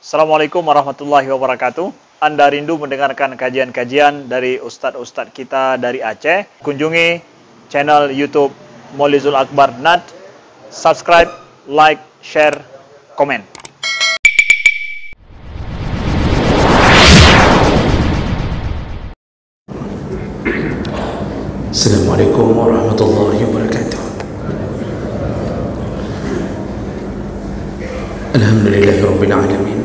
Assalamualaikum warahmatullahi wabarakatuh. Anda rindu mendengarkan kajian-kajian dari ustadz-ustadz kita dari Aceh? Kunjungi channel YouTube Maulizul Akbar NAD. Subscribe, like, share, komen. Assalamualaikum warahmatullahi wabarakatuh. Alhamdulillahi rabbil alamin.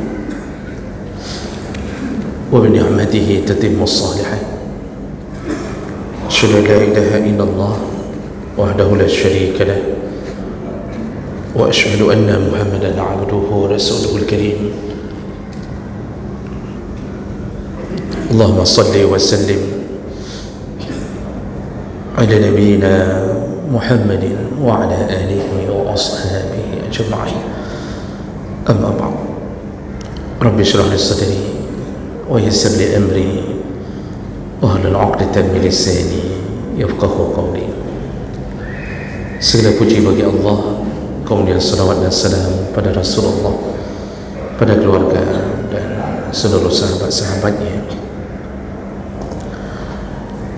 Wa bi ni'matihi tatimmu shalihat. Asyhadu an la ilaha illallah wahdahu la syarika lah. Wa asyhadu anna Muhammadan 'abduhu wa rasuluhul karim. Allahumma shalli wa sallim ala nabiyyina Muhammadin wa ala alihi wa ashabihi ajma'in. Amma ba'd. Rabbi shrah li sadri wa yassir li amri wahlul 'uqdatam min lisani yafqahu qawli. Segala puji bagi Allah, kemudian salawat dan salam pada Rasulullah, pada keluarga dan seluruh sahabat-sahabatnya.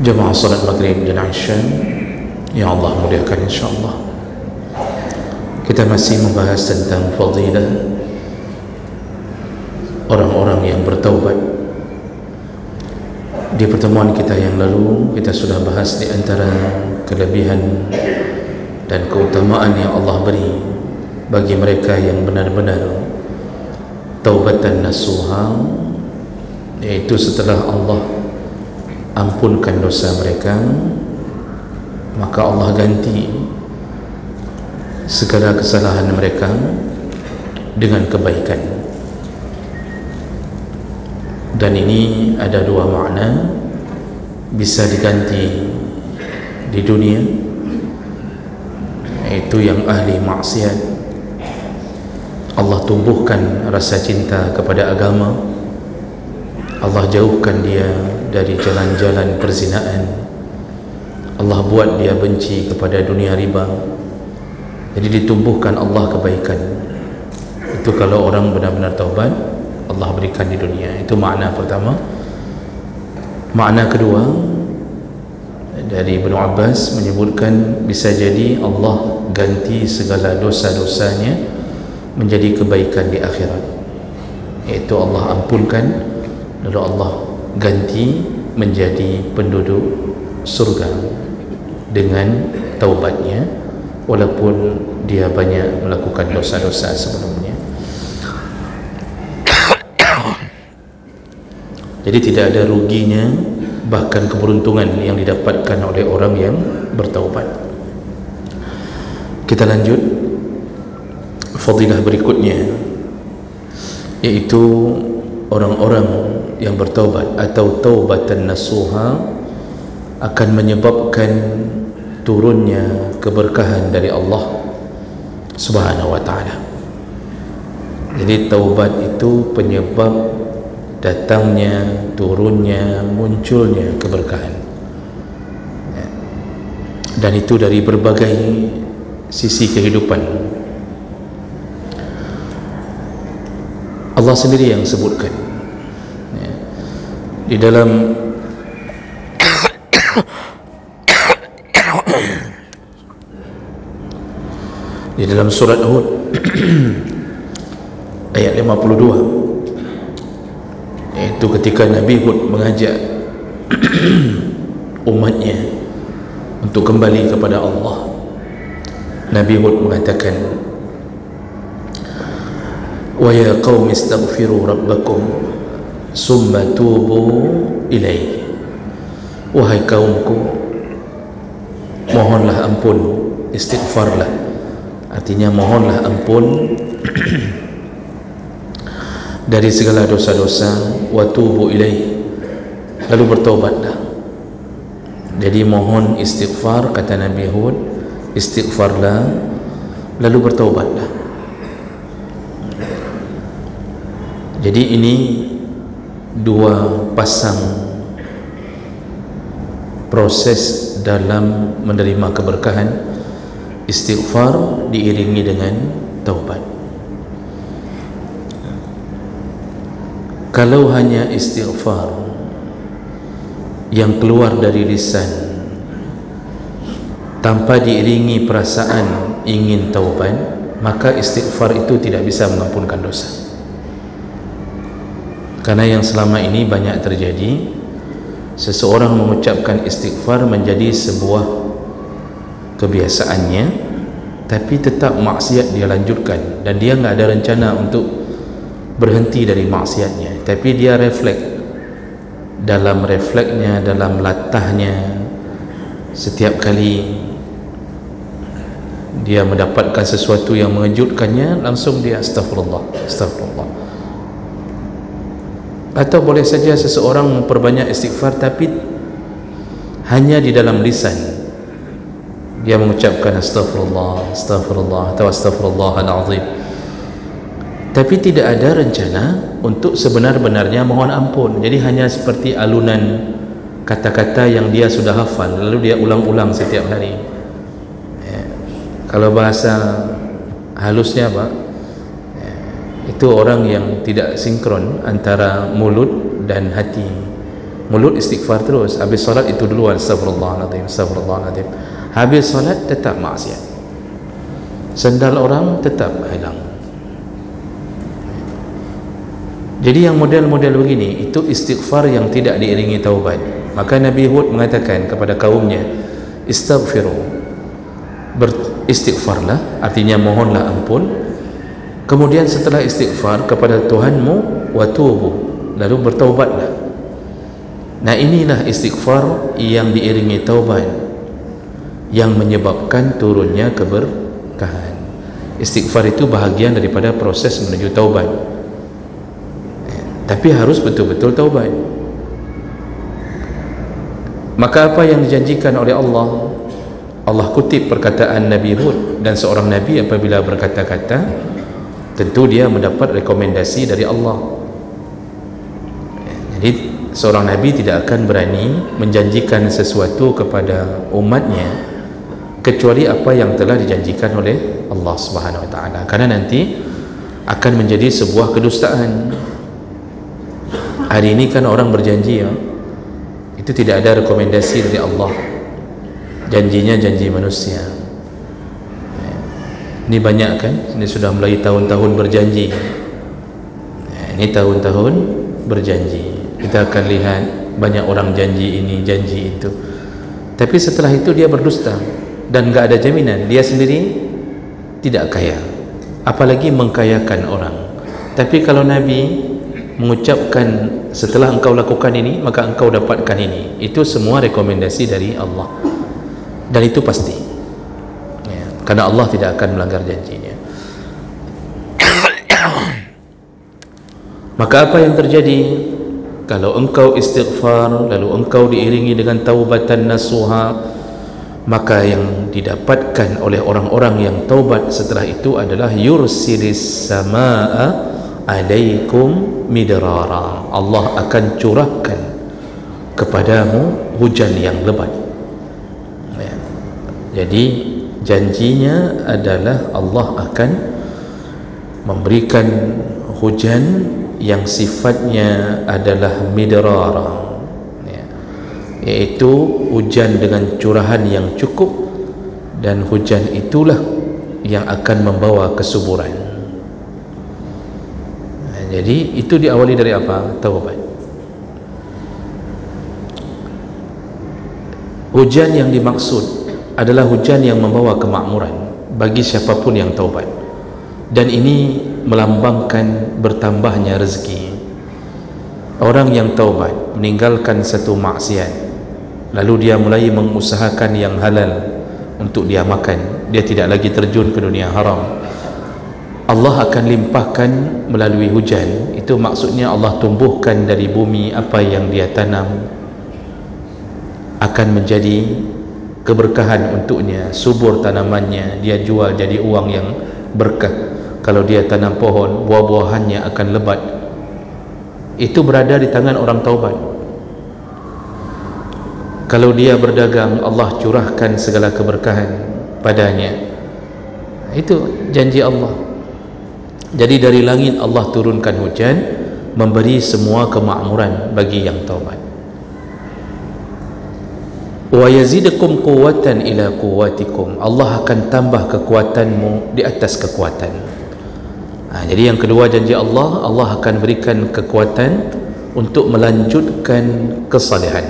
Jemaah salat maghrib dan isya yang Allah muliakan insyaAllah, kita masih membahas tentang fadilah orang-orang yang bertaubat. Di pertemuan kita yang lalu, kita sudah bahas di antara kelebihan dan keutamaan yang Allah beri bagi mereka yang benar-benar taubatan nasuha, yaitu setelah Allah ampunkan dosa mereka, maka Allah ganti segala kesalahan mereka dengan kebaikan. Dan ini ada dua makna, bisa diganti di dunia, yaitu yang ahli maksiat, Allah tumbuhkan rasa cinta kepada agama, Allah jauhkan dia dari jalan-jalan perzinaan, Allah buat dia benci kepada dunia riba. Jadi ditumbuhkan Allah kebaikan. Itu kalau orang benar-benar taubat, Allah berikan di dunia. Itu makna pertama. Makna kedua dari Ibnu Abbas menyebutkan bisa jadi Allah ganti segala dosa-dosanya menjadi kebaikan di akhirat, yaitu Allah ampunkan, lalu Allah ganti menjadi penduduk surga dengan taubatnya, walaupun dia banyak melakukan dosa-dosa sebelumnya. Jadi tidak ada ruginya, bahkan keberuntungan yang didapatkan oleh orang yang bertaubat. Kita lanjut fadilah berikutnya, yaitu orang-orang yang bertaubat atau taubatan nasuha akan menyebabkan turunnya keberkahan dari Allah Subhanahu wa ta'ala. Jadi taubat itu penyebab datangnya, turunnya, munculnya keberkahan, dan itu dari berbagai sisi kehidupan. Allah sendiri yang sebutkan di dalam surat Hud ayat 52, yaitu ketika Nabi Hud mengajak umatnya untuk kembali kepada Allah. Nabi Hud mengatakan, wa ya qaumi istaghfiru rabbakum summa tubu ilaihi. Wahai kaumku, mohonlah ampun, istighfarlah, artinya mohonlah ampun dari segala dosa-dosa, wa tubu ilaihi, lalu bertaubatlah. Jadi mohon istighfar, kata Nabi Hud, istighfarlah lalu bertaubatlah. Jadi ini dua pasang proses dalam menerima keberkahan. Istighfar diiringi dengan taubat. Kalau hanya istighfar yang keluar dari lisan tanpa diiringi perasaan ingin taubat, maka istighfar itu tidak bisa mengampunkan dosa. Karena yang selama ini banyak terjadi, seseorang mengucapkan istighfar menjadi sebuah kebiasaannya, tapi tetap maksiat dia lanjutkan, dan dia nggak ada rencana untuk berhenti dari maksiatnya, tapi dia dalam refleksnya, dalam latahnya, setiap kali dia mendapatkan sesuatu yang mengejutkannya, langsung dia astagfirullah, astagfirullah. Atau boleh saja seseorang memperbanyak istighfar tapi hanya di dalam lisan, dia mengucapkan astagfirullah, astagfirullah atau astagfirullahalazim, tapi tidak ada rencana untuk sebenar-benarnya mohon ampun. Jadi hanya seperti alunan kata-kata yang dia sudah hafal, lalu dia ulang-ulang setiap hari. Kalau bahasa halusnya apa? Itu orang yang tidak sinkron antara mulut dan hati. Mulut istighfar terus, habis solat itu duluan astagfirullahaladzim, astagfirullahaladzim. Habis solat tetap maksiat, sendal orang tetap hilang. Jadi yang model-model begini itu istighfar yang tidak diiringi taubat. Maka Nabi Hud mengatakan kepada kaumnya, istaghfiru, beristighfarlah, artinya mohonlah ampun. Kemudian setelah istighfar kepada Tuhanmu, watubu, lalu bertaubatlah. Nah, inilah istighfar yang diiringi taubat yang menyebabkan turunnya keberkahan. Istighfar itu bahagian daripada proses menuju taubat, tapi harus betul-betul taubat. Maka apa yang dijanjikan oleh Allah, Allah kutip perkataan Nabi Hud, dan seorang Nabi apabila berkata-kata tentu dia mendapat rekomendasi dari Allah. Jadi seorang Nabi tidak akan berani menjanjikan sesuatu kepada umatnya kecuali apa yang telah dijanjikan oleh Allah Subhanahu Wa Taala, karena nanti akan menjadi sebuah kedustaan. Hari ini kan orang berjanji, ya, itu tidak ada rekomendasi dari Allah, janjinya janji manusia. Ini banyak kan, ini sudah mulai tahun-tahun berjanji. Ini tahun-tahun berjanji. Kita akan lihat banyak orang janji ini, janji itu, tapi setelah itu dia berdusta dan gak ada jaminan. Dia sendiri tidak kaya, apalagi mengkayakan orang. Tapi kalau Nabi mengucapkan setelah engkau lakukan ini maka engkau dapatkan ini, itu semua rekomendasi dari Allah, dan itu pasti, karena Allah tidak akan melanggar janjinya. Maka apa yang terjadi kalau engkau istighfar lalu engkau diiringi dengan taubatan nasuha? Maka yang didapatkan oleh orang-orang yang taubat setelah itu adalah yursilis samaa alaikum midrara, Allah akan curahkan kepadamu hujan yang lebat. Jadi janjinya adalah Allah akan memberikan hujan yang sifatnya adalah midrara, yaitu hujan dengan curahan yang cukup, dan hujan itulah yang akan membawa kesuburan. Jadi itu diawali dari apa? Taubat. Hujan yang dimaksud adalah hujan yang membawa kemakmuran bagi siapapun yang taubat, dan ini melambangkan bertambahnya rezeki. Orang yang taubat meninggalkan satu maksiat, lalu dia mulai mengusahakan yang halal untuk dia makan, dia tidak lagi terjun ke dunia haram, Allah akan limpahkan melalui hujan. Itu maksudnya Allah tumbuhkan dari bumi apa yang dia tanam akan menjadi keberkahan untuknya, subur tanamannya, dia jual jadi uang yang berkah. Kalau dia tanam pohon, buah-buahannya akan lebat. Itu berada di tangan orang taubat. Kalau dia berdagang, Allah curahkan segala keberkahan padanya. Itu janji Allah. Jadi dari langit Allah turunkan hujan, memberi semua kemakmuran bagi yang taubat. Wa yazidukum quwwatan ila quwwatikum, Allah akan tambah kekuatanmu di atas kekuatan. Jadi yang kedua janji Allah, Allah akan berikan kekuatan untuk melanjutkan kesalehan.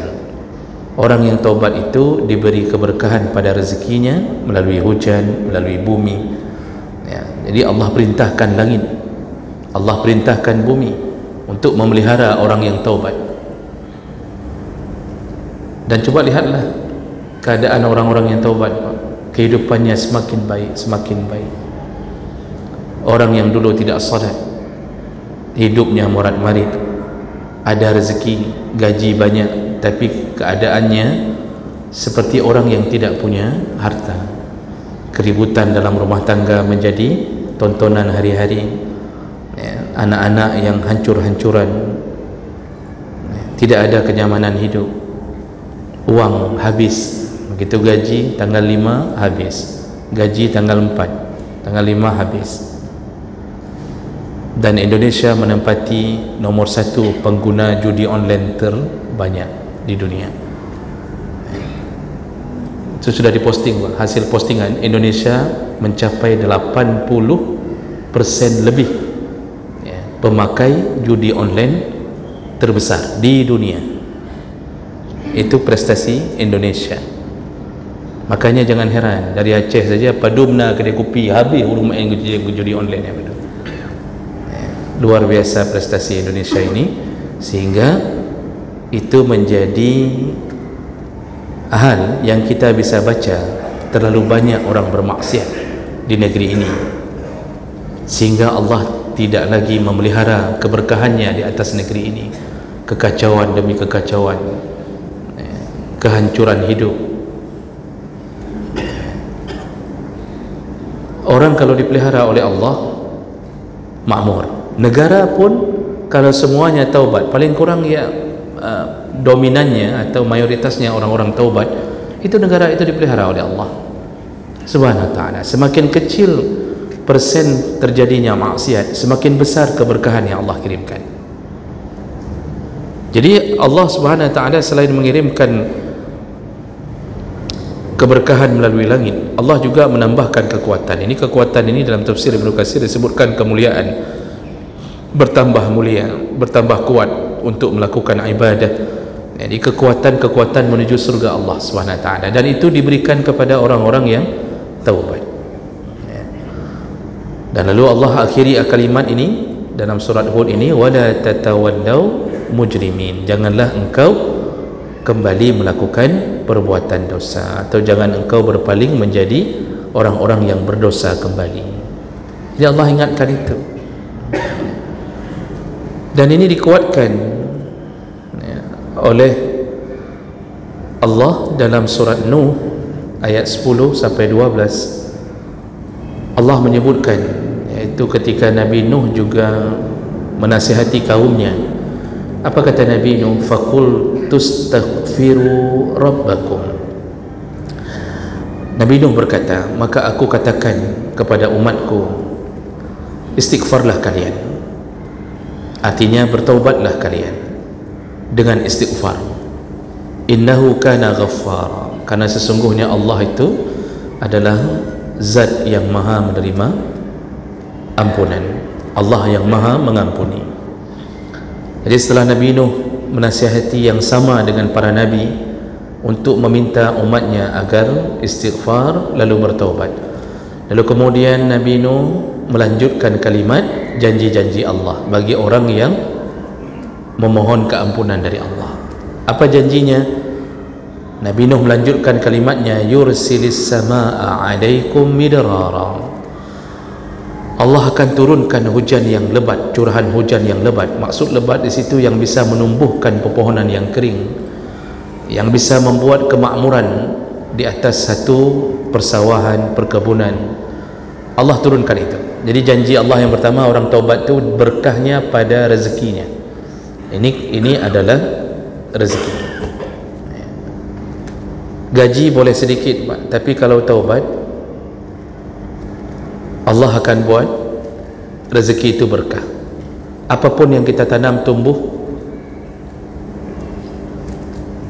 Orang yang taubat itu diberi keberkahan pada rezekinya melalui hujan, melalui bumi. Jadi Allah perintahkan langit, Allah perintahkan bumi untuk memelihara orang yang taubat. Dan coba lihatlah keadaan orang-orang yang taubat, kehidupannya semakin baik, semakin baik. Orang yang dulu tidak salat, hidupnya morat-marit, ada rezeki, gaji banyak, tapi keadaannya seperti orang yang tidak punya harta. Keributan dalam rumah tangga menjadi tontonan hari-hari, anak-anak yang hancur-hancuran, tidak ada kenyamanan hidup, uang habis, begitu gaji tanggal 5 habis, gaji tanggal 4, tanggal 5 habis. Dan Indonesia menempati nomor 1 pengguna judi online terbanyak di dunia. Itu sudah diposting, hasil postingan, Indonesia mencapai 80% lebih pemakai judi online terbesar di dunia. Itu prestasi Indonesia. Makanya jangan heran, dari Aceh saja Padumna kedai kopi habis urung main judi online apa tu. Luar biasa prestasi Indonesia ini, sehingga itu menjadi hal yang kita bisa baca. Terlalu banyak orang bermaksiat di negeri ini, sehingga Allah tidak lagi memelihara keberkahannya di atas negeri ini. Kekacauan demi kekacauan, kehancuran hidup. Orang kalau dipelihara oleh Allah makmur. Negara pun kalau semuanya taubat, paling kurang ya dominannya atau mayoritasnya orang-orang taubat, itu negara itu dipelihara oleh Allah Subhanahu wa ta'ala. Semakin kecil persen terjadinya maksiat, semakin besar keberkahan yang Allah kirimkan. Jadi Allah Subhanahu wa ta'ala selain mengirimkan keberkahan melalui langit, Allah juga menambahkan kekuatan. Ini kekuatan ini dalam tafsir Ibnu Katsir disebutkan kemuliaan, bertambah mulia, bertambah kuat untuk melakukan ibadah. Jadi kekuatan-kekuatan menuju surga Allah Subhanahu wa ta'ala, dan itu diberikan kepada orang-orang yang taubat. Dan lalu Allah akhiri kalimat ini dalam surat Hud ini, wala tatawallaw mujrimin, janganlah engkau kembali melakukan perbuatan dosa, atau jangan engkau berpaling menjadi orang-orang yang berdosa kembali. Jadi Allah ingatkan itu, dan ini dikuatkan oleh Allah dalam surat Nuh ayat 10 sampai 12. Allah menyebutkan, yaitu ketika Nabi Nuh juga menasihati kaumnya. Apa kata Nabi Nuh? Faqul tustaghfiru rabbakum. Nabi Nuh berkata, maka aku katakan kepada umatku, istighfarlah kalian. Artinya bertaubatlah kalian dengan istighfar. Innahu kana ghaffara, karena sesungguhnya Allah itu adalah zat yang maha menerima ampunan, Allah yang maha mengampuni. Jadi setelah Nabi Nuh menasihati yang sama dengan para nabi untuk meminta umatnya agar istighfar lalu bertaubat, lalu kemudian Nabi Nuh melanjutkan kalimat janji-janji Allah bagi orang yang memohon keampunan dari Allah. Apa janjinya? Nabi Nuh melanjutkan kalimatnya, yursilis samaa alaikum midrara. Allah akan turunkan hujan yang lebat, curahan hujan yang lebat. Maksud lebat di situ yang bisa menumbuhkan pepohonan yang kering, yang bisa membuat kemakmuran di atas satu persawahan, perkebunan. Allah turunkan itu. Jadi janji Allah yang pertama, orang taubat itu berkahnya pada rezekinya. Ini adalah rezeki. Gaji boleh sedikit, Pak, tapi kalau taubat, Allah akan buat rezeki itu berkah. apapun yang kita tanam tumbuh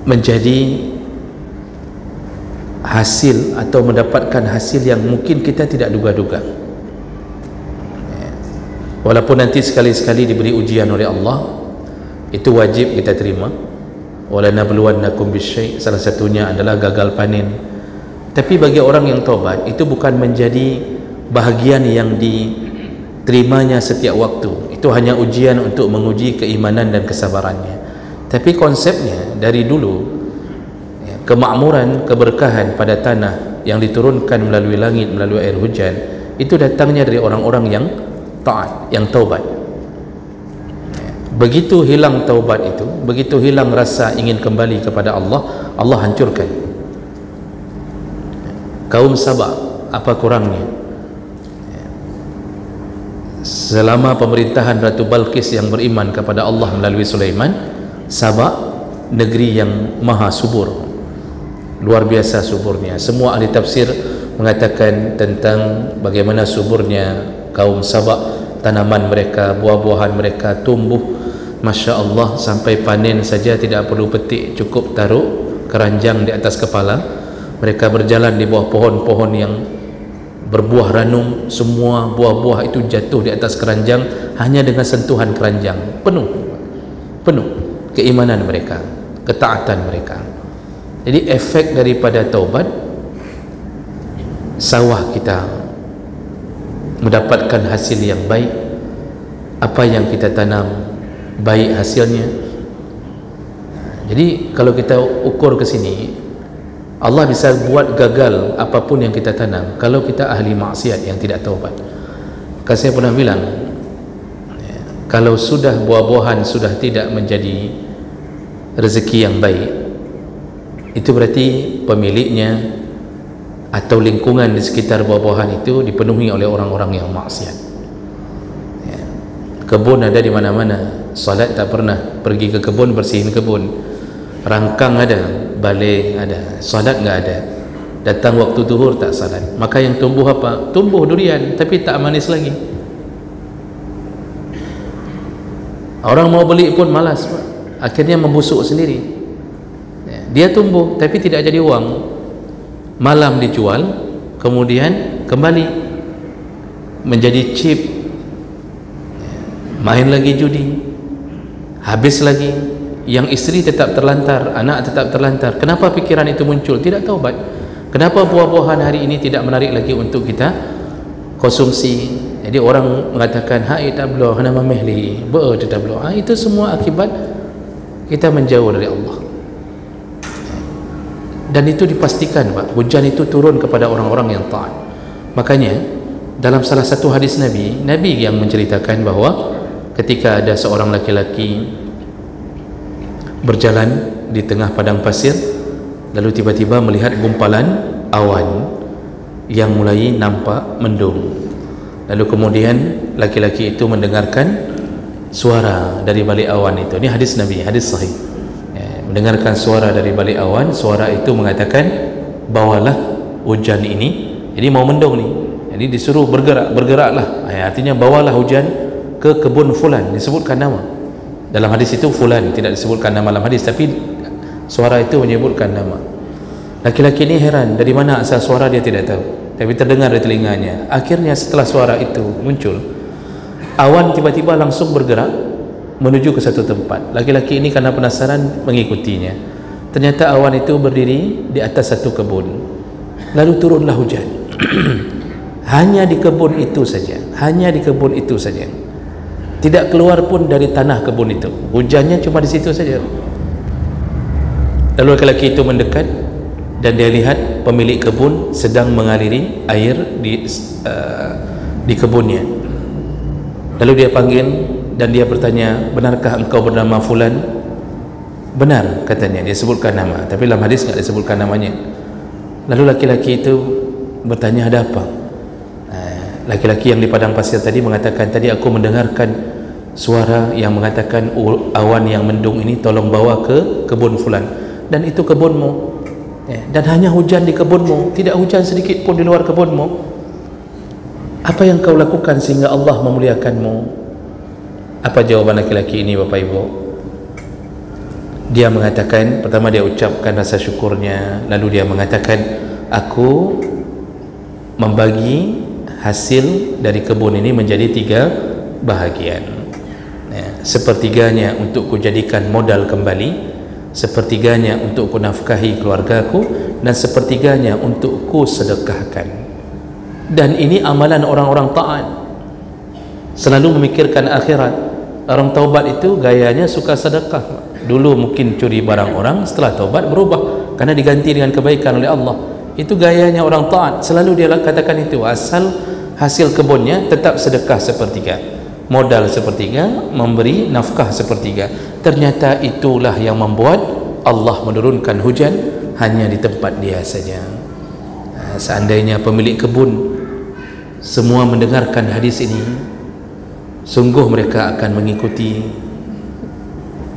menjadi hasil atau mendapatkan hasil yang mungkin kita tidak duga-duga. Walaupun nanti sekali-sekali diberi ujian oleh Allah, itu wajib kita terima. Wala nabluwannakum bisyai', salah satunya adalah gagal panen. Tapi bagi orang yang taubat, itu bukan menjadi bahagian yang diterimanya setiap waktu. Itu hanya ujian untuk menguji keimanan dan kesabarannya. Tapi konsepnya dari dulu, kemakmuran, keberkahan pada tanah yang diturunkan melalui langit, melalui air hujan, itu datangnya dari orang-orang yang taat, yang taubat. Begitu hilang taubat itu, begitu hilang rasa ingin kembali kepada Allah, Allah hancurkan. Kaum Sabah, apa kurangnya? Selama pemerintahan Ratu Balqis yang beriman kepada Allah melalui Sulaiman, Sabah negeri yang maha subur, luar biasa suburnya. Semua ahli tafsir mengatakan tentang bagaimana suburnya kaum Sabah, tanaman mereka, buah-buahan mereka tumbuh, Masya Allah, sampai panen saja tidak perlu petik, cukup taruh keranjang di atas kepala. Mereka berjalan di bawah pohon-pohon yang berbuah ranum, semua buah-buah itu jatuh di atas keranjang hanya dengan sentuhan keranjang. Penuh keimanan mereka, ketaatan mereka. Jadi efek daripada taubat, sawah kita mendapatkan hasil yang baik, apa yang kita tanam baik hasilnya. Jadi kalau kita ukur ke sini, Allah bisa buat gagal apapun yang kita tanam kalau kita ahli maksiat yang tidak taubat. Maka saya pernah bilang, kalau sudah buah-buahan sudah tidak menjadi rezeki yang baik, itu berarti pemiliknya atau lingkungan di sekitar buah-buahan itu dipenuhi oleh orang-orang yang maksiat. Kebun ada di mana-mana, salat tak pernah pergi ke kebun bersihin kebun. Rangkang ada, balai ada, salat enggak ada. Datang waktu zuhur tak salat. Maka yang tumbuh apa? Tumbuh durian tapi tak manis lagi. Orang mau beli pun malas, akhirnya membusuk sendiri. Dia tumbuh tapi tidak jadi uang. Malam dijual, kemudian kembali menjadi chip. Main lagi judi, habis lagi. Yang istri tetap terlantar, anak tetap terlantar. Kenapa pikiran itu muncul? Tidak taubat. Kenapa buah-buahan hari ini tidak menarik lagi untuk kita konsumsi? Jadi orang mengatakan hai tablo hana mamehli be tablo. Itu semua akibat kita menjauh dari Allah. Dan itu dipastikan, Pak, hujan itu turun kepada orang-orang yang taat. Makanya dalam salah satu hadis Nabi yang menceritakan bahawa ketika ada seorang laki-laki berjalan di tengah padang pasir, lalu tiba-tiba melihat gumpalan awan yang mulai nampak mendung. Lalu kemudian laki-laki itu mendengarkan suara dari balik awan itu. Ini hadis Nabi, hadis sahih. Mendengarkan suara dari balik awan, suara itu mengatakan bawalah hujan ini. Jadi mau mendung nih, jadi disuruh bergeraklah. Artinya bawalah hujan ke kebun fulan, disebutkan nama. Dalam hadis itu fulan, tidak disebutkan nama dalam hadis, tapi suara itu menyebutkan nama. Laki-laki ini heran, dari mana asal suara dia tidak tahu, tapi terdengar di telinganya. Akhirnya setelah suara itu muncul, awan tiba-tiba langsung bergerak menuju ke satu tempat. Laki-laki ini karena penasaran mengikutinya. Ternyata awan itu berdiri di atas satu kebun. Lalu turunlah hujan. Hanya di kebun itu saja, hanya di kebun itu saja. Tidak keluar pun dari tanah kebun itu. Hujannya cuma di situ saja. Lalu laki-laki itu mendekat dan dia lihat pemilik kebun sedang mengaliri air di kebunnya. Lalu dia panggil dan dia bertanya, benarkah engkau bernama fulan? Benar, katanya, dia sebutkan nama, tapi dalam hadis tidak disebutkan namanya. Lalu laki-laki itu bertanya, ada apa? Laki-laki yang di padang pasir tadi mengatakan, tadi aku mendengarkan suara yang mengatakan awan yang mendung ini tolong bawa ke kebun fulan, dan itu kebunmu, dan hanya hujan di kebunmu, tidak hujan sedikit pun di luar kebunmu. Apa yang kau lakukan sehingga Allah memuliakanmu? Apa jawaban laki-laki ini, Bapak Ibu? Dia mengatakan, pertama dia ucapkan rasa syukurnya, lalu dia mengatakan, aku membagi hasil dari kebun ini menjadi 3 bahagian. Sepertiganya untuk kujadikan modal kembali, sepertiganya untuk ku nafkahi keluargaku, dan sepertiganya untuk ku sedekahkan. Dan ini amalan orang-orang taat, selalu memikirkan akhirat. Orang taubat itu gayanya suka sedekah. Dulu mungkin curi barang orang, setelah taubat berubah karena diganti dengan kebaikan oleh Allah. Itu gayanya orang taat, selalu dia katakan itu. Asal hasil kebunnya tetap sedekah sepertiga, modal sepertiga, memberi nafkah sepertiga. Ternyata itulah yang membuat Allah menurunkan hujan hanya di tempat dia saja. Seandainya pemilik kebun semua mendengarkan hadis ini, sungguh mereka akan mengikuti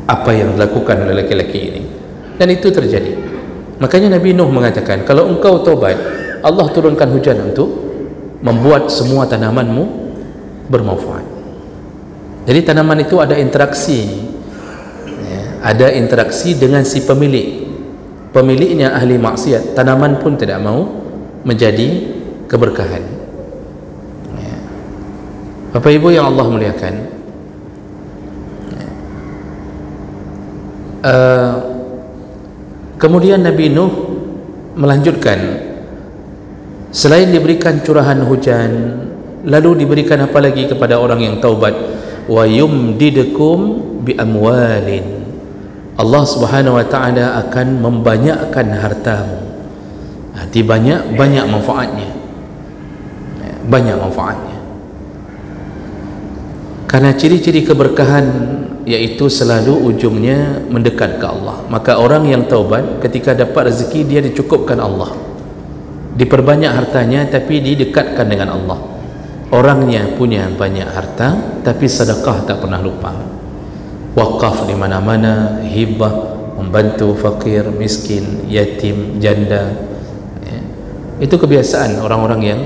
apa yang dilakukan oleh laki-laki ini. Dan itu terjadi. Makanya Nabi Nuh mengatakan, kalau engkau taubat, Allah turunkan hujan untuk membuat semua tanamanmu bermanfaat. Jadi tanaman itu ada interaksi, ada interaksi dengan si pemilik. Pemiliknya ahli maksiat, tanaman pun tidak mau menjadi keberkahan. Bapak Ibu yang Allah muliakan, kemudian Nabi Nuh melanjutkan, selain diberikan curahan hujan, lalu diberikan apa lagi kepada orang yang taubat? Wa yumdidukum bi amwalin. Allah Subhanahu wa taala akan membanyakkan hartamu. Arti banyak manfaatnya. Banyak manfaatnya. Karena ciri-ciri keberkahan yaitu selalu ujungnya mendekat ke Allah. Maka orang yang taubat ketika dapat rezeki, dia dicukupkan Allah, diperbanyak hartanya, tapi didekatkan dengan Allah. Orangnya punya banyak harta, tapi sedekah tak pernah lupa, wakaf di mana-mana, hibah, membantu fakir, miskin, yatim, janda. Itu kebiasaan orang-orang yang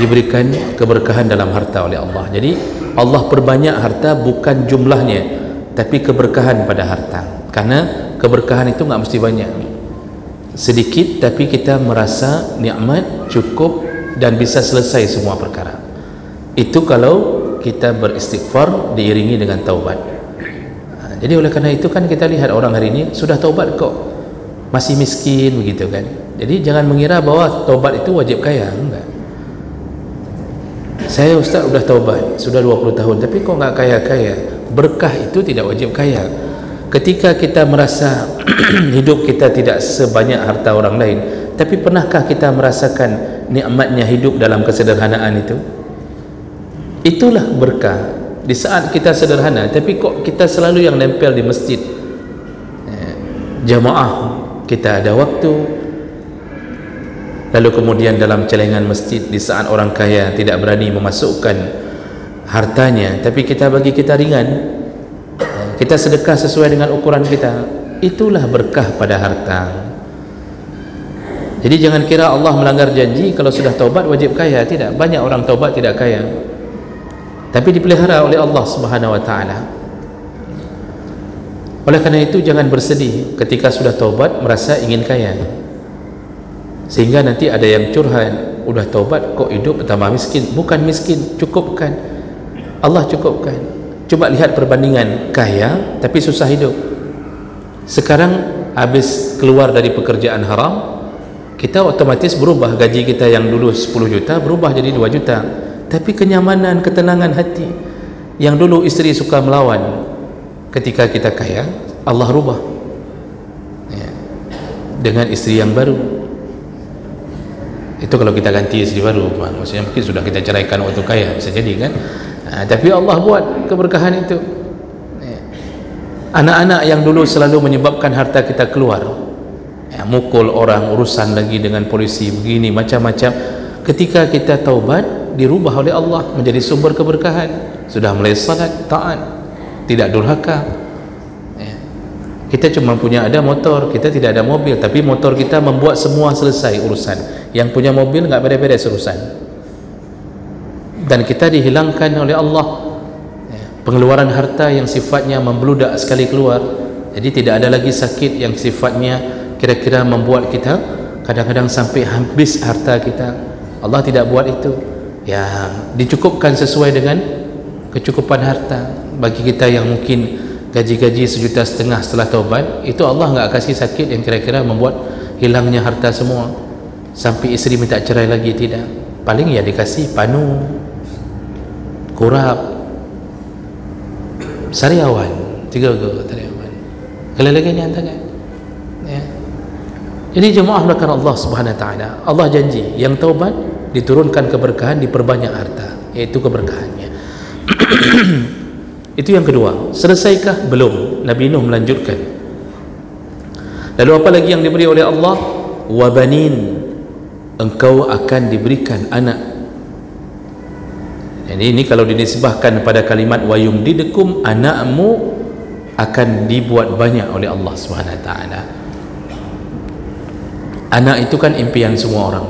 diberikan keberkahan dalam harta oleh Allah. Jadi Allah perbanyak harta bukan jumlahnya, tapi keberkahan pada harta. Karena keberkahan itu nggak mesti banyak, sedikit tapi kita merasa nikmat, cukup, dan bisa selesai semua perkara. Itu kalau kita beristighfar diiringi dengan taubat. Jadi oleh karena itu kan kita lihat orang hari ini sudah taubat kok masih miskin begitu kan. Jadi jangan mengira bahwa taubat itu wajib kaya. Enggak. Saya Ustaz sudah taubat sudah 20 tahun tapi kok nggak kaya-kaya. Berkah itu tidak wajib kaya. Ketika kita merasa hidup kita tidak sebanyak harta orang lain, tapi pernahkah kita merasakan nikmatnya hidup dalam kesederhanaan itu? Itulah berkah. Di saat kita sederhana tapi kok kita selalu yang nempel di masjid, jamaah, kita ada waktu. Lalu kemudian dalam celengan masjid, di saat orang kaya tidak berani memasukkan hartanya, tapi kita bagi, kita ringan, kita sedekah sesuai dengan ukuran kita. Itulah berkah pada harta. Jadi jangan kira Allah melanggar janji kalau sudah taubat wajib kaya. Tidak, banyak orang taubat tidak kaya, tapi dipelihara oleh Allah Subhanahu wa taala. Oleh karena itu jangan bersedih ketika sudah taubat merasa ingin kaya, sehingga nanti ada yang curhat, udah taubat kok hidup bertambah miskin. Bukan miskin, cukupkan. Allah cukupkan. Coba lihat perbandingan kaya tapi susah hidup. Sekarang habis keluar dari pekerjaan haram, kita otomatis berubah. Gaji kita yang dulu 10 juta berubah jadi 2 juta. Tapi kenyamanan, ketenangan hati yang dulu istri suka melawan, ketika kita kaya Allah rubah dengan istri yang baru. Itu kalau kita ganti istri baru, maksudnya mungkin sudah kita ceraikan waktu kaya, bisa jadi kan. Tapi Allah buat keberkahan itu. Anak-anak yang dulu selalu menyebabkan harta kita keluar, mukul orang, urusan lagi dengan polisi begini macam-macam, ketika kita taubat dirubah oleh Allah menjadi sumber keberkahan. Sudah mulai salat, taat, tidak durhaka. Kita cuma punya ada motor, kita tidak ada mobil, tapi motor kita membuat semua selesai urusan. Yang punya mobil nggak beres-beres urusan. Dan kita dihilangkan oleh Allah pengeluaran harta yang sifatnya membludak sekali keluar. Jadi tidak ada lagi sakit yang sifatnya kira-kira membuat kita kadang-kadang sampai habis harta kita. Allah tidak buat itu. Ya, dicukupkan sesuai dengan kecukupan harta. Bagi kita yang mungkin gaji-gaji 1,5 juta setelah taubat, itu Allah enggak kasih sakit yang kira-kira membuat hilangnya harta semua sampai isteri minta cerai lagi, tidak. Paling ya dikasih panu, kurap, sariawan, 3 sariawan. Kalau lagi ni hantarkan. Ya. Jadi jemaah melakukan Allah Subhanahu Wa Taala. Allah janji yang taubat diturunkan keberkahan, diperbanyak harta, iaitu keberkahannya. Itu yang kedua. Selesaikah? Belum. Nabi Nuh melanjutkan. Lalu apa lagi yang diberi oleh Allah? Wa banin, engkau akan diberikan anak. Jadi ini kalau dinisbahkan pada kalimat wa yumdidukum, anakmu akan dibuat banyak oleh Allah Subhanahu Wa Taala. Anak itu kan impian semua orang.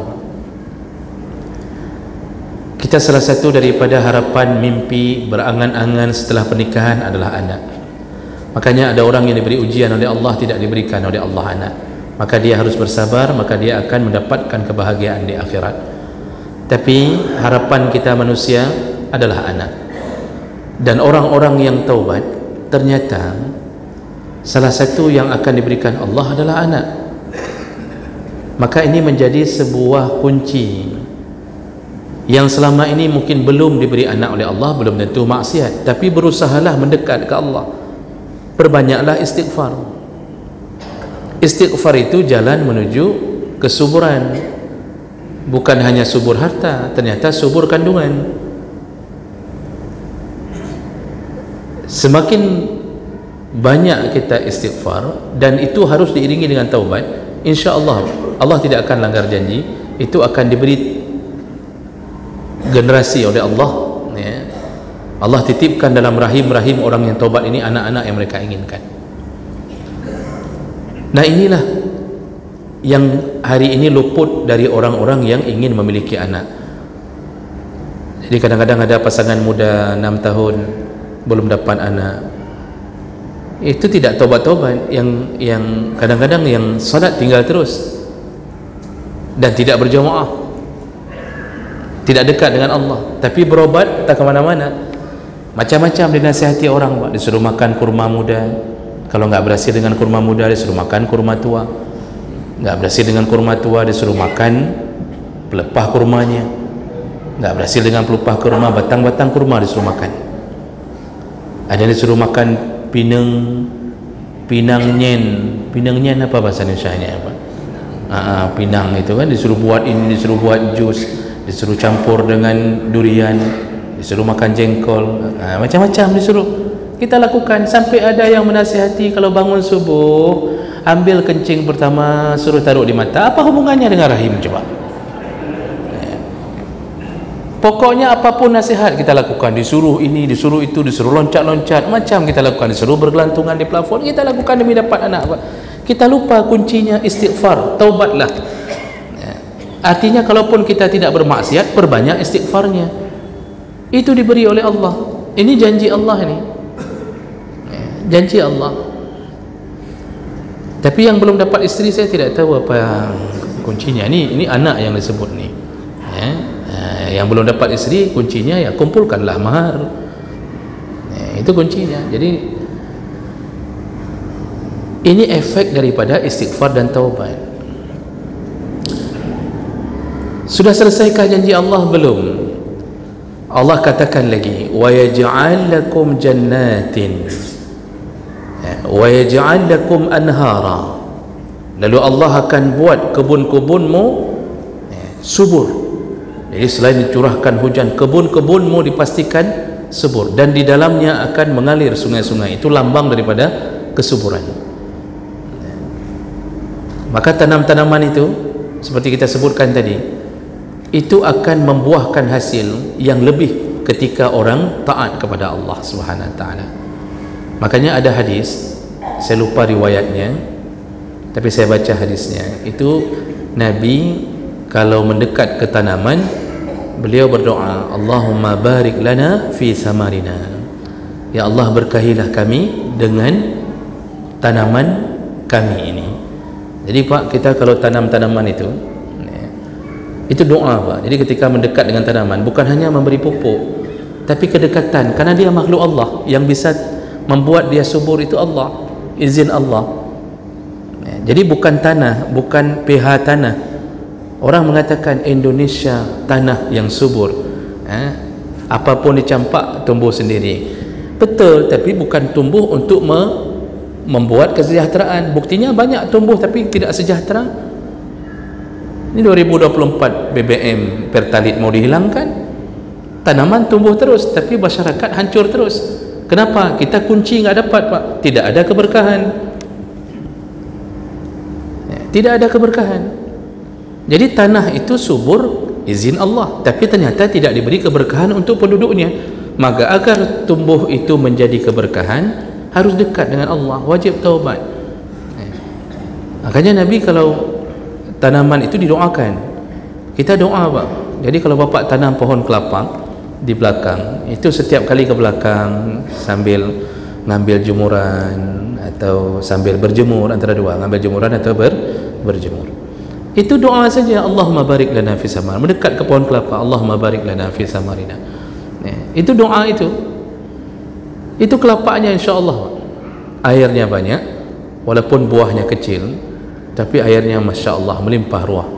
Kita salah satu daripada harapan, mimpi, berangan-angan setelah pernikahan adalah anak. Makanya ada orang yang diberi ujian oleh Allah, tidak diberikan oleh Allah anak. Maka dia harus bersabar, maka dia akan mendapatkan kebahagiaan di akhirat. Tapi harapan kita manusia adalah anak. Dan orang-orang yang taubat, ternyata salah satu yang akan diberikan Allah adalah anak. Maka ini menjadi sebuah kunci yang selama ini mungkin belum diberi anak oleh Allah, belum tentu maksiat, tapi berusahalah mendekat ke Allah, perbanyaklah istighfar. Istighfar itu jalan menuju kesuburan, bukan hanya subur harta, ternyata subur kandungan. Semakin banyak kita istighfar, dan itu harus diiringi dengan taubat, insya-Allah Allah tidak akan langgar janji, itu akan diberi generasi oleh Allah, ya. Allah titipkan dalam rahim-rahim orang yang taubat ini anak-anak yang mereka inginkan. Nah, inilah yang hari ini luput dari orang-orang yang ingin memiliki anak. Jadi kadang-kadang ada pasangan muda 6 tahun belum dapat anak, itu tidak taubat-taubat, yang kadang-kadang yang salat tinggal terus dan tidak berjamaah, tidak dekat dengan Allah, tapi berobat tak ke mana-mana. Macam-macam dinasihati orang, Pak. Disuruh makan kurma muda, kalau enggak berhasil dengan kurma muda disuruh makan kurma tua, enggak berhasil dengan kurma tua disuruh makan pelepah kurmanya, enggak berhasil dengan pelepah kurma, batang-batang kurma disuruh makan. Ada yang disuruh makan pinang nyen apa bahasa Indonesianya, Pak? Pinang itu kan disuruh buat ini, disuruh buat jus, disuruh campur dengan durian, disuruh makan jengkol, macam-macam disuruh. Kita lakukan sampai ada yang menasihati kalau bangun subuh ambil kencing pertama suruh taruh di mata. Apa hubungannya dengan rahim coba? Pokoknya apapun nasihat kita lakukan, disuruh ini, disuruh itu, disuruh loncat-loncat, macam kita lakukan, disuruh bergelantungan di plafon, kita lakukan demi dapat anak, Pak. Kita lupa kuncinya istighfar, taubatlah. Artinya kalaupun kita tidak bermaksiat, perbanyak istighfarnya. Itu diberi oleh Allah. Ini janji Allah ini. Janji Allah. Tapi yang belum dapat isteri, saya tidak tahu apa kuncinya. Ini anak yang disebut ni. Yang belum dapat isteri, kuncinya ya kumpulkanlah mahar. Itu kuncinya. Jadi ini efek daripada istighfar dan taubat. Sudah selesaikah janji Allah? Belum. Allah katakan lagi, wa yaj'al lakum jannatin wa yaj'al lakum anhara. Lalu Allah akan buat kebun-kebunmu subur. Jadi selain dicurahkan hujan, kebun-kebunmu dipastikan subur, dan di dalamnya akan mengalir sungai-sungai. Itu lambang daripada kesuburan. Maka tanam-tanaman itu seperti kita sebutkan tadi, itu akan membuahkan hasil yang lebih ketika orang taat kepada Allah Subhanahu Wa Taala. Makanya ada hadis, saya lupa riwayatnya, tapi saya baca hadisnya. Itu Nabi kalau mendekat ke tanaman, beliau berdoa, Allahumma barik lana fi samarina. Ya Allah, berkahilah kami dengan tanaman kami ini. Jadi Pak, kita kalau tanam tanaman itu doa Pak. Jadi ketika mendekat dengan tanaman, bukan hanya memberi pupuk, tapi kedekatan, karena dia makhluk Allah. Yang bisa membuat dia subur itu Allah, izin Allah. Jadi bukan tanah, bukan pH tanah. Orang mengatakan Indonesia tanah yang subur, apapun dicampak tumbuh sendiri. Betul, tapi bukan tumbuh untuk membuat kesejahteraan. Buktinya banyak tumbuh tapi tidak sejahtera. Ini 2024 BBM Pertalite mau dihilangkan, tanaman tumbuh terus tapi masyarakat hancur terus. Kenapa? Kita kunci nggak dapat Pak, tidak ada keberkahan, tidak ada keberkahan. Jadi tanah itu subur izin Allah, tapi ternyata tidak diberi keberkahan untuk penduduknya. Maka agar tumbuh itu menjadi keberkahan, harus dekat dengan Allah, wajib taubat. Makanya Nabi kalau tanaman itu didoakan, kita doa Pak. Jadi kalau bapak tanam pohon kelapa di belakang, itu setiap kali ke belakang sambil ngambil jemuran atau sambil berjemur, antara dua, ngambil jemuran atau berjemur, itu doa saja, Allahumma barik lana fi samar, mendekat ke pohon kelapa, Allahumma barik lana fi samarina. Itu doa itu kelapanya insyaAllah airnya banyak, walaupun buahnya kecil, tapi airnya Masya Allah melimpah ruah.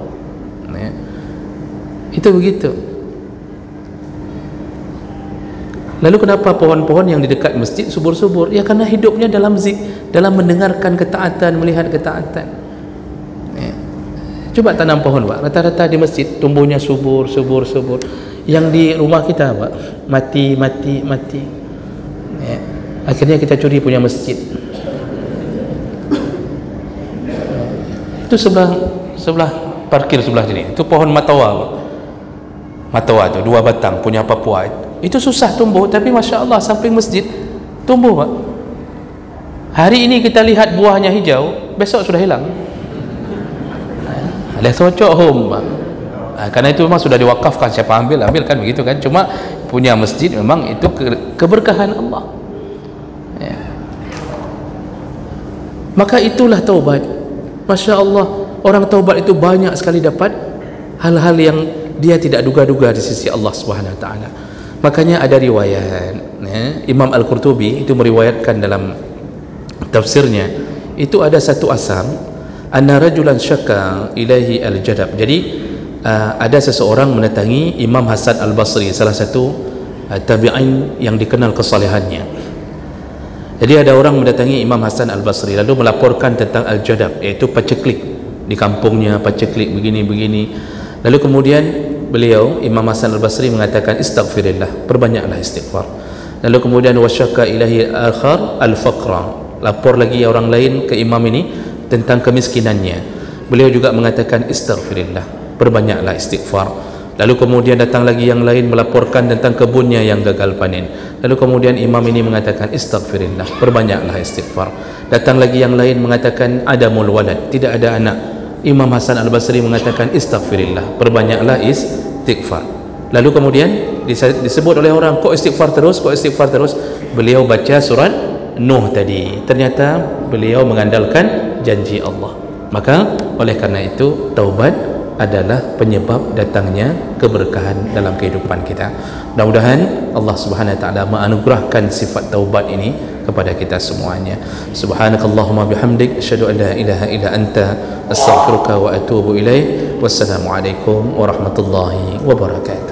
Itu begitu. Lalu kenapa pohon-pohon yang di dekat masjid subur-subur? Ya karena hidupnya dalam dalam mendengarkan ketaatan, melihat ketaatan. Coba tanam pohon Pak, rata-rata di masjid tumbuhnya subur. Yang di rumah kita Pak, mati. Akhirnya kita curi punya masjid. Itu sebelah parkir sebelah sini, itu pohon matawa Pak. Matawa itu 2 batang punya Papua. Itu susah tumbuh, tapi Masya Allah samping masjid tumbuh Pak. Hari ini kita lihat buahnya hijau, besok sudah hilang. Ada cocok home Pak. Karena itu memang sudah diwakafkan, siapa ambil kan begitu kan. Cuma punya masjid memang itu keberkahan Allah. Maka itulah taubat. Masya Allah, orang taubat itu banyak sekali dapat hal-hal yang dia tidak duga-duga di sisi Allah Subhanahu Wa Taala. Makanya ada riwayat, Imam Al-Qurtubi itu meriwayatkan dalam tafsirnya, itu ada satu asar, anna rajulan syaka ilaihi al-jadab. Jadi ada seseorang mendatangi Imam Hasan Al-Basri, salah satu tabi'in yang dikenal kesalehannya. Jadi ada orang mendatangi Imam Hasan Al-Basri lalu melaporkan tentang al-jadab, yaitu paceklik di kampungnya, paceklik begini. Lalu kemudian beliau Imam Hasan Al-Basri mengatakan istaghfirillah, perbanyaklah istighfar. Lalu kemudian wasyaka ilahi akhar al-faqra, lapor lagi orang lain ke imam ini tentang kemiskinannya. Beliau juga mengatakan istaghfirillah, perbanyaklah istighfar. Lalu kemudian datang lagi yang lain melaporkan tentang kebunnya yang gagal panen. Lalu kemudian imam ini mengatakan istaghfirillah, perbanyaklah istighfar. Datang lagi yang lain mengatakan adamul walad, tidak ada anak. Imam Hasan Al-Basri mengatakan istaghfirillah, perbanyaklah istighfar. Lalu kemudian disebut oleh orang, kok istighfar terus? Beliau baca surat Nuh tadi. Ternyata beliau mengandalkan janji Allah. Maka oleh karena itu taubat adalah penyebab datangnya keberkahan dalam kehidupan kita. Mudah-mudahan Allah Subhanahu wa taala menganugerahkan sifat taubat ini kepada kita semuanya. Subhanakallahumma bihamdik, asyhadu an la ilaha illa anta, astaghfiruka wa atubu ilaik. Wassalamualaikum warahmatullahi wabarakatuh.